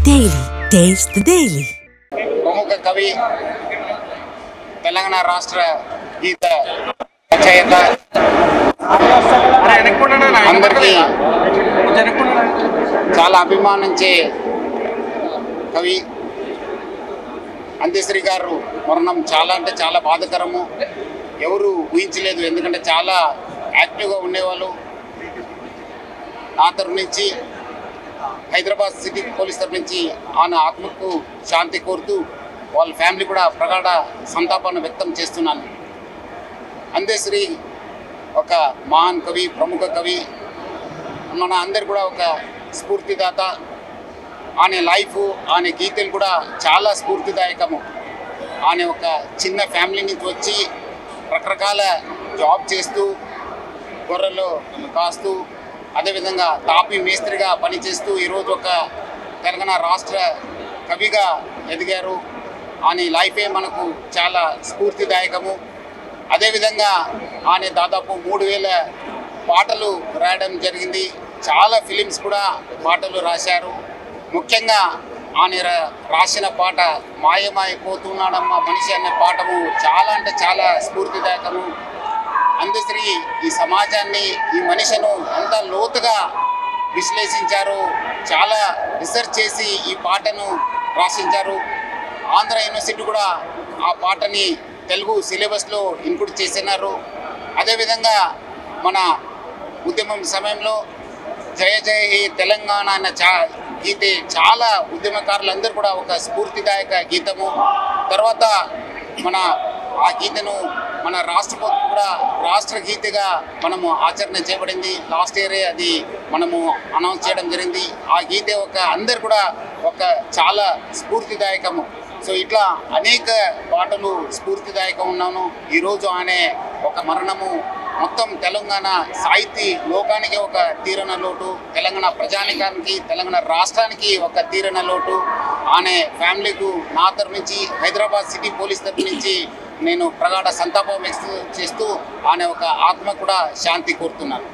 Daily. Taste the Daily. ప్రముఖ కవి తెలంగాణ రాష్ట్ర గీత రచయిత అందరికీ చాలా అభిమానించే కవి అంత్యశ్రీ గారు మరణం చాలా అంటే చాలా బాధాకరము. ఎవరు ఊహించలేదు, ఎందుకంటే చాలా యాక్టివ్గా ఉండేవాళ్ళు. నా తరఫు నుంచి హైదరాబాద్ సిటీ పోలీస్ తరఫు నుంచి ఆయన ఆత్మకు శాంతి కోరుతూ వాళ్ళ ఫ్యామిలీ కూడా ప్రగాఢ సంతాపాన్ని వ్యక్తం చేస్తున్నాను. అంత్యశ్రీ ఒక మహాన్ కవి, ప్రముఖ కవి, మన అందరు కూడా ఒక స్ఫూర్తిదాత. ఆయన లైఫ్, ఆయన గీతలు కూడా చాలా స్ఫూర్తిదాయకము. ఆయన ఒక చిన్న ఫ్యామిలీ నుంచి వచ్చి రకరకాల జాబ్ చేస్తూ, గొర్రెలు కాస్తూ, అదేవిధంగా తాపీ మేస్త్రిగా పనిచేస్తూ ఈరోజు ఒక తెలంగాణ రాష్ట్ర కవిగా ఎదిగారు. ఆయన లైఫే మనకు చాలా స్ఫూర్తిదాయకము. అదేవిధంగా ఆయన దాదాపు 3000 పాటలు రాయడం జరిగింది. చాలా ఫిలిమ్స్ కూడా పాటలు రాశారు. ముఖ్యంగా ఆయన రాసిన పాట మాయమైపోతున్నాడమ్మ మనిషి అనే పాటము చాలా అంటే చాలా స్ఫూర్తిదాయకము. అంత్యశ్రీ ఈ సమాజాన్ని, ఈ మనిషిను ఎంత లోతుగా విశ్లేషించారు, చాలా రీసెర్చ్ చేసి ఈ పాటను రాసించారు. ఆంధ్ర యూనివర్సిటీ కూడా ఆ పాటని తెలుగు సిలబస్లో ఇంక్లూడ్ చేసినారు. అదేవిధంగా మన ఉద్యమం సమయంలో జయ జయ హే తెలంగాణ అన్న గీతే చాలా ఉద్యమకారులందరూ కూడా ఒక స్ఫూర్తిదాయక గీతము. తర్వాత మన ఆ గీతను మన రాష్ట్రపతి కూడా రాష్ట్ర గీతగా మనము ఆచరణ చేయబడింది. లాస్ట్ ఇయరే అది మనము అనౌన్స్ చేయడం జరిగింది. ఆ గీతే ఒక అందరు కూడా ఒక చాలా స్ఫూర్తిదాయకము. సో ఇట్లా అనేక పాటలు స్ఫూర్తిదాయకం ఉన్నాను. ఈరోజు ఆయన ఒక మరణము మొత్తం తెలంగాణ సాహితీ లోకానికి ఒక తీరన లోటు, తెలంగాణ ప్రజానికానికి, తెలంగాణ రాష్ట్రానికి ఒక తీరన లోటు. ఆయన ఫ్యామిలీకు నా తరఫు నుంచి, హైదరాబాద్ సిటీ పోలీస్ తరఫు నుంచి నేను ప్రగాఢ సంతాపం వ్యక్తం చేస్తూ ఆయన ఒక ఆత్మ కూడా శాంతి కోరుతున్నాను.